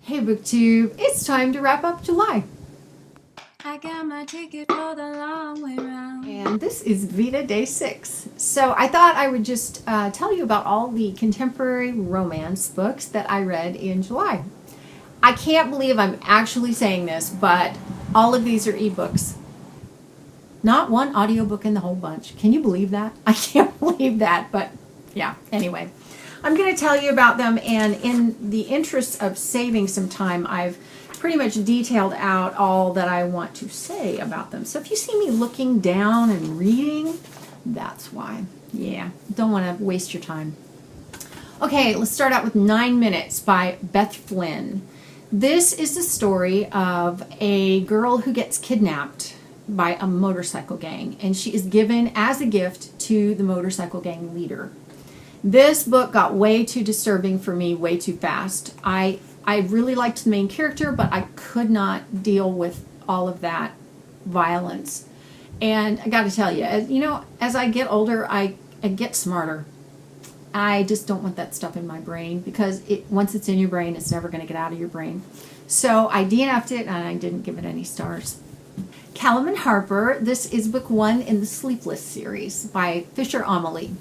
Hey BookTube, it's time to wrap up July. I got my ticket for the long way round. And this is VEDA Day 6. So I thought I would just tell you about all the contemporary romance books that I read in July. I can't believe I'm actually saying this, but all of these are ebooks. Not one audiobook in the whole bunch. Can you believe that? I can't believe that, but yeah, anyway. I'm going to tell you about them, and in the interest of saving some time, I've pretty much detailed out all that I want to say about them. So if you see me looking down and reading, that's why. Yeah, don't want to waste your time. Okay, let's start out with 9 Minutes by Beth Flynn. This is the story of a girl who gets kidnapped by a motorcycle gang, and she is given as a gift to the motorcycle gang leader. This book got way too disturbing for me way too fast. I really liked the main character, but I could not deal with all of that violence. And I got to tell you, as I get older, I get smarter. I just don't want that stuff in my brain, because once it's in your brain, it's never going to get out of your brain. So I DNF'd it, and I didn't give it any stars. Callum Harper, this is book 1 in the Sleepless series by Fisher Amelie.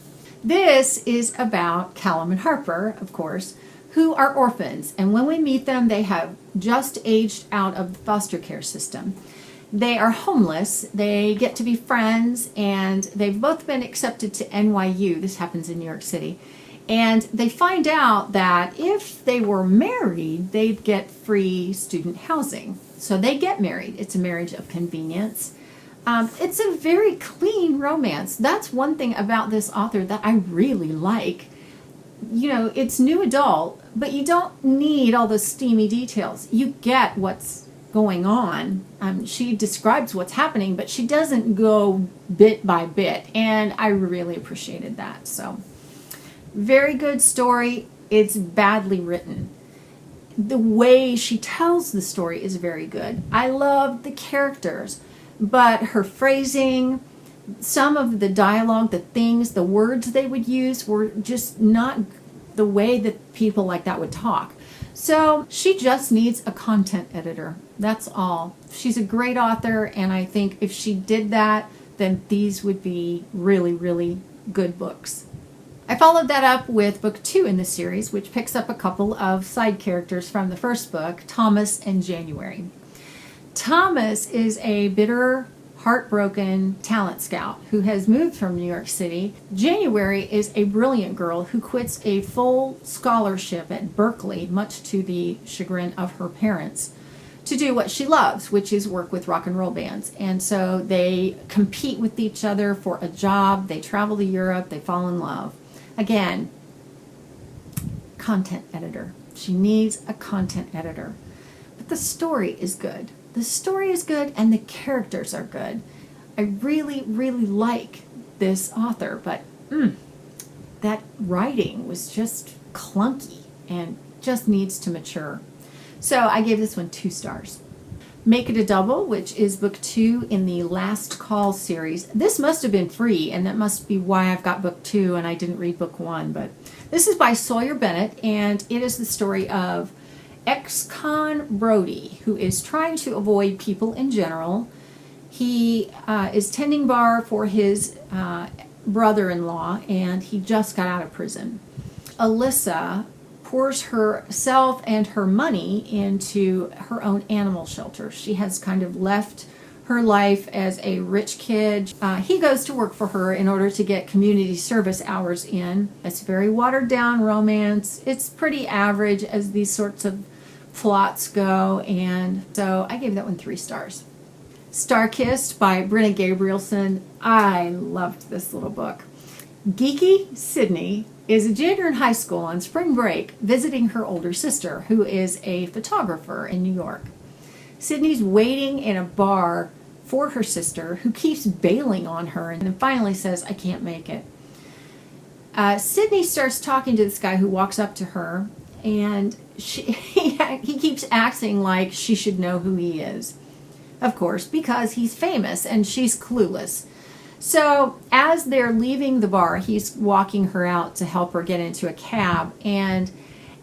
This is about Callum and Harper, of course, who are orphans. And when we meet them, they have just aged out of the foster care system. They are homeless. They get to be friends, and they've both been accepted to NYU. This happens in New York City. And they find out that if they were married, they'd get free student housing. So they get married. It's a marriage of convenience. It's a very clean romance. That's one thing about this author that I really like. It's new adult, but you don't need all those steamy details. You get what's going on. She describes what's happening, but she doesn't go bit by bit, and I really appreciated that. So, very good story. It's badly written. The way she tells the story is very good. I love the characters, but her phrasing, some of the dialogue, the things, the words they would use were just not the way that people like that would talk. So she just needs a content editor. That's all. She's a great author, and I think if she did that, then these would be really, really good books. I followed that up with book 2 in the series, which picks up a couple of side characters from the first book, Thomas and January. Thomas is a bitter, heartbroken talent scout who has moved from New York City. January is a brilliant girl who quits a full scholarship at Berkeley, much to the chagrin of her parents, to do what she loves, which is work with rock and roll bands. And so they compete with each other for a job. They travel to Europe. They fall in love. Again, content editor. She needs a content editor. But the story is good. The story is good, and the characters are good. I really, really like this author, but that writing was just clunky and just needs to mature. So I gave this one 2 stars. Make It a Double, which is book 2 in the Last Call series. This must have been free, and that must be why I've got book 2 and I didn't read book 1. But this is by Sawyer Bennett, and it is the story of ex-con Brody, who is trying to avoid people in general. He is tending bar for his brother-in-law, and he just got out of prison. Alyssa pours herself and her money into her own animal shelter. She has kind of left her life as a rich kid. He goes to work for her in order to get community service hours in. It's very watered down romance. It's pretty average as these sorts of plots go, and so I gave that one 3 stars. Starkissed by Brynna Gabrielson. I loved this little book. Geeky Sydney is a junior in high school on spring break visiting her older sister, who is a photographer in New York. Sydney's waiting in a bar for her sister, who keeps bailing on her and then finally says, "I can't make it." Sydney starts talking to this guy who walks up to her, and he keeps acting like she should know who he is. Of course, because he's famous and she's clueless. So as they're leaving the bar, he's walking her out to help her get into a cab, and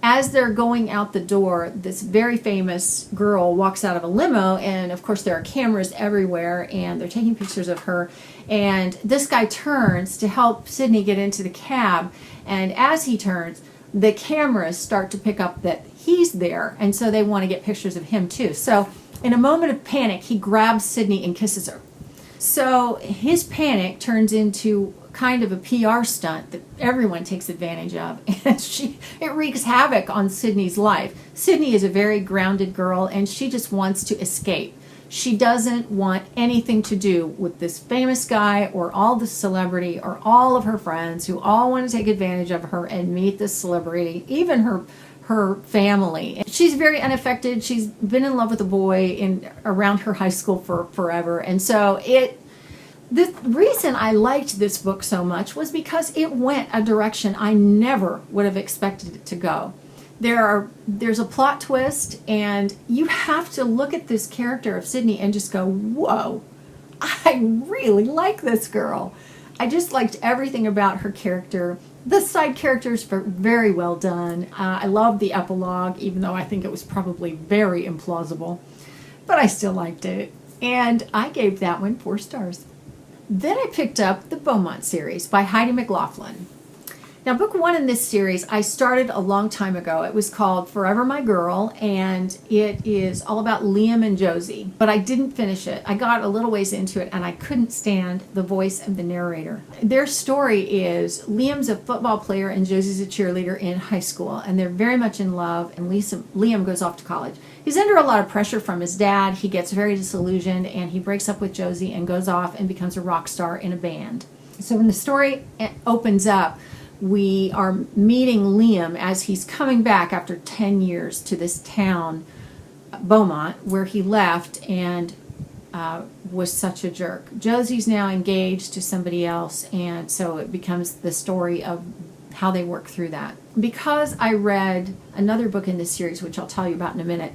as they're going out the door, this very famous girl walks out of a limo, and of course there are cameras everywhere, and they're taking pictures of her. And this guy turns to help Sydney get into the cab, and as he turns, the cameras start to pick up that he's there, and so they want to get pictures of him too. So in a moment of panic, he grabs Sydney and kisses her. So his panic turns into kind of a PR stunt that everyone takes advantage of, and it wreaks havoc on Sydney's life. Sydney is a very grounded girl, and she just wants to escape. She doesn't want anything to do with this famous guy or all the celebrity or all of her friends who all want to take advantage of her and meet this celebrity, even her family. She's very unaffected. She's been in love with a boy around her high school for forever. And so the reason I liked this book so much was because it went a direction I never would have expected it to go. There's a plot twist, and you have to look at this character of Sydney and just go, whoa, I really like this girl. I just liked everything about her character. The side characters were very well done. I love the epilogue, even though I think it was probably very implausible. But I still liked it. And I gave that one 4 stars. Then I picked up the Beaumont series by Heidi McLaughlin. Now, book 1 in this series I started a long time ago. It was called Forever My Girl, and it is all about Liam and Josie. But I didn't finish it. I got a little ways into it, and I couldn't stand the voice of the narrator. Their story is Liam's a football player and Josie's a cheerleader in high school, and they're very much in love, and Liam goes off to college. He's under a lot of pressure from his dad. He gets very disillusioned, and he breaks up with Josie and goes off and becomes a rock star in a band. So when the story opens up, we are meeting Liam as he's coming back after 10 years to this town, Beaumont, where he left and was such a jerk. Josie's now engaged to somebody else, and so it becomes the story of how they work through that. Because I read another book in this series, which I'll tell you about in a minute,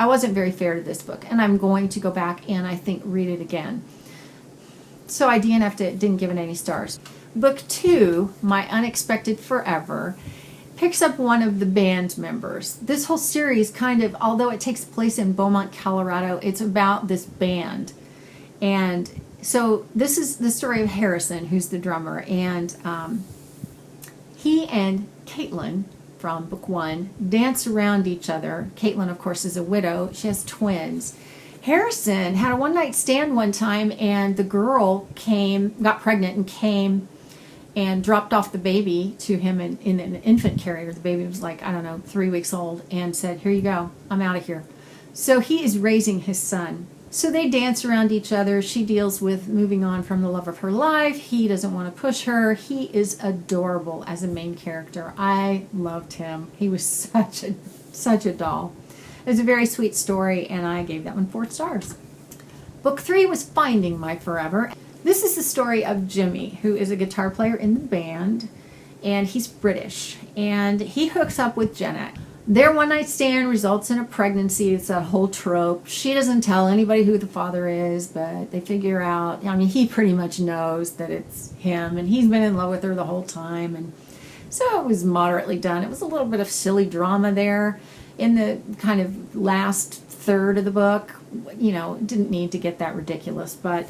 I wasn't very fair to this book, and I'm going to go back and I think read it again. So I DNF'd it, didn't give it any stars. Book 2, My Unexpected Forever, picks up one of the band members. This whole series kind of, although it takes place in Beaumont, Colorado, it's about this band. And so this is the story of Harrison, who's the drummer, and he and Caitlin from book 1 dance around each other. Caitlin, of course, is a widow. She has twins. Harrison had a one-night stand one time, and the girl got pregnant and came and dropped off the baby to him in an infant carrier. The baby was like, 3 weeks old, and said, here you go, I'm out of here. So he is raising his son. So they dance around each other. She deals with moving on from the love of her life. He doesn't want to push her. He is adorable as a main character. I loved him. He was such a doll. It was a very sweet story, and I gave that one 4 stars. Book 3 was Finding My Forever. This is the story of Jimmy, who is a guitar player in the band, and he's British, and he hooks up with Jenna. Their one-night stand results in a pregnancy. It's a whole trope. She doesn't tell anybody who the father is, but they figure out, he pretty much knows that it's him, and he's been in love with her the whole time, and so it was moderately done. It was a little bit of silly drama there in the kind of last third of the book. Didn't need to get that ridiculous, but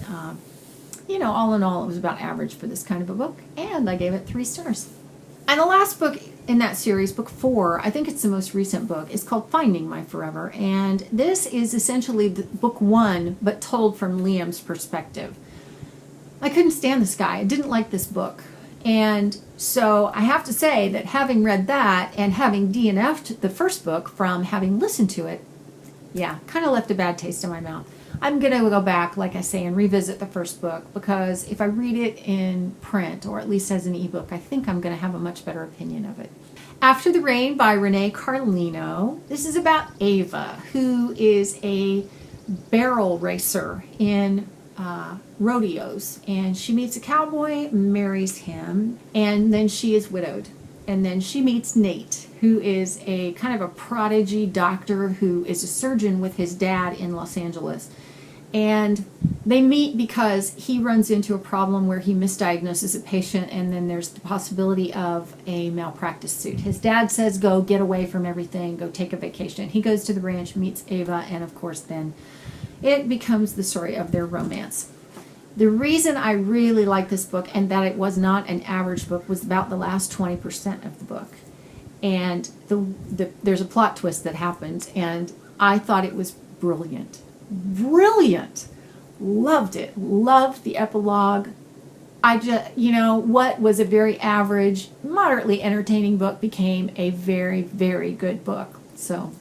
all in all, it was about average for this kind of a book, and I gave it 3 stars. And the last book in that series, book 4, I think it's the most recent book, is called Finding My Forever, and this is essentially book 1, but told from Liam's perspective. I couldn't stand this guy. I didn't like this book, and so I have to say that having read that and having DNF'd the first book from having listened to it, kind of left a bad taste in my mouth. I'm going to go back, like I say, and revisit the first book, because if I read it in print, or at least as an ebook, I think I'm going to have a much better opinion of it. After the Rain by Renee Carlino. This is about Ava, who is a barrel racer in rodeos, and she meets a cowboy, marries him, and then she is widowed. And then she meets Nate, who is a kind of a prodigy doctor who is a surgeon with his dad in Los Angeles. And they meet because he runs into a problem where he misdiagnoses a patient, and then there's the possibility of a malpractice suit. His dad says, go get away from everything, go take a vacation. He goes to the ranch, meets Ava, and of course then it becomes the story of their romance. The reason I really like this book, and that it was not an average book, was about the last 20% of the book. And there's a plot twist that happens, and I thought it was brilliant. Brilliant! Loved it. Loved the epilogue. I just, what was a very average, moderately entertaining book became a very, very good book. So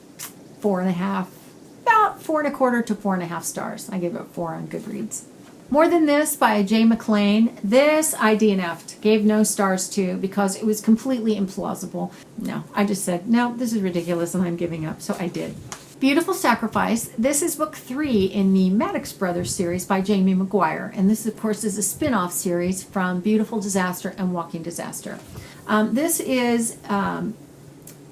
4.5, about 4.25 to 4.5 stars. I gave it 4 on Goodreads. More Than This by J. McClean. This I DNF'd, gave no stars to because it was completely implausible. No, I just said, no, this is ridiculous and I'm giving up. So I did. Beautiful Sacrifice. This is book 3 in the Maddox Brothers series by Jamie McGuire. And this, of course, is a spin-off series from Beautiful Disaster and Walking Disaster. This is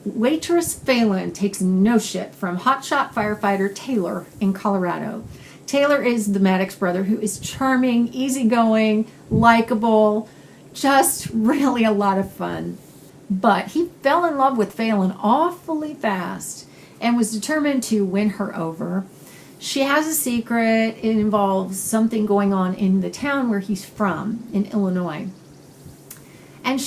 waitress Phelan takes no shit from hotshot firefighter Taylor in Colorado. Taylor is the Maddox brother who is charming, easygoing, likable, just really a lot of fun. But he fell in love with Phelan awfully fast and was determined to win her over. She has a secret. It involves something going on in the town where he's from, in Illinois. And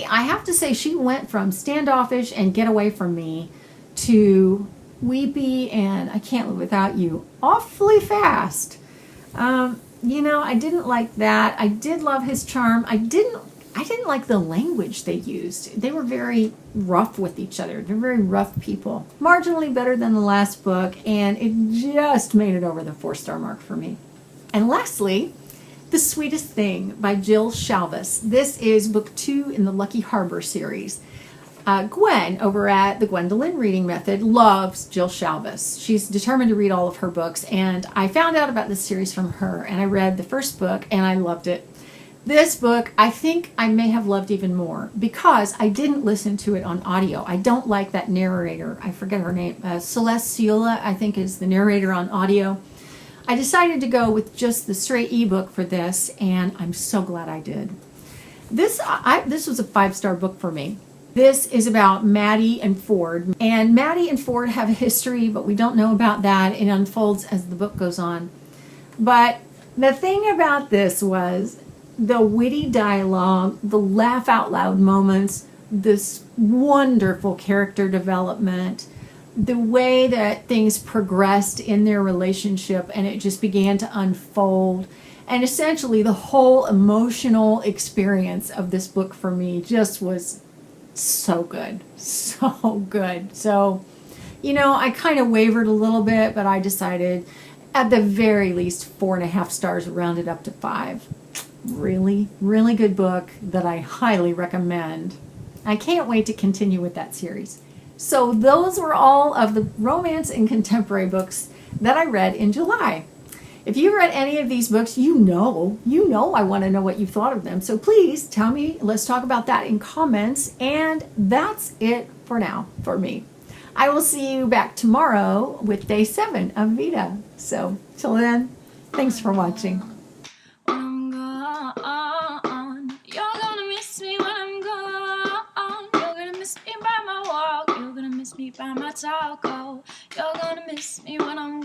I have to say, she went from standoffish and get away from me to weepy and I can't live without you awfully fast. I didn't like that. I did love his charm. I didn't like the language they used. They were very rough with each other. They're very rough people. Marginally better than the last book, and it just made it over the 4-star mark for me. And lastly, The Sweetest Thing by Jill Shalvis. This is book 2 in the Lucky Harber series. Gwen over at the Gwendolyn Reading Method loves Jill Shalvis. She's determined to read all of her books, and I found out about this series from her, and I read the first book, and I loved it. This book, I think I may have loved even more because I didn't listen to it on audio. I don't like that narrator. I forget her name. Celeste Ciula, I think, is the narrator on audio. I decided to go with just the straight ebook for this, and I'm so glad I did. This was a 5-star book for me. This is about Maddie and Ford. And Maddie and Ford have a history, but we don't know about that. It unfolds as the book goes on. But the thing about this was the witty dialogue, the laugh out loud moments, this wonderful character development, the way that things progressed in their relationship and it just began to unfold. And essentially the whole emotional experience of this book for me just was so good. So good. So, I kind of wavered a little bit, but I decided at the very least 4.5 stars, rounded up to 5. Really, really good book that I highly recommend. I can't wait to continue with that series. So those were all of the romance and contemporary books that I read in July. If you read any of these books, you know I want to know what you thought of them. So please tell me, let's talk about that in comments. And that's it for now for me. I will see you back tomorrow with day 7 of VEDA. So till then, thanks for watching. When I'm gone, you're gonna miss me when I'm gone. You're gonna miss me by my walk. You're gonna miss me by my talk. Oh, you're gonna miss me when I'm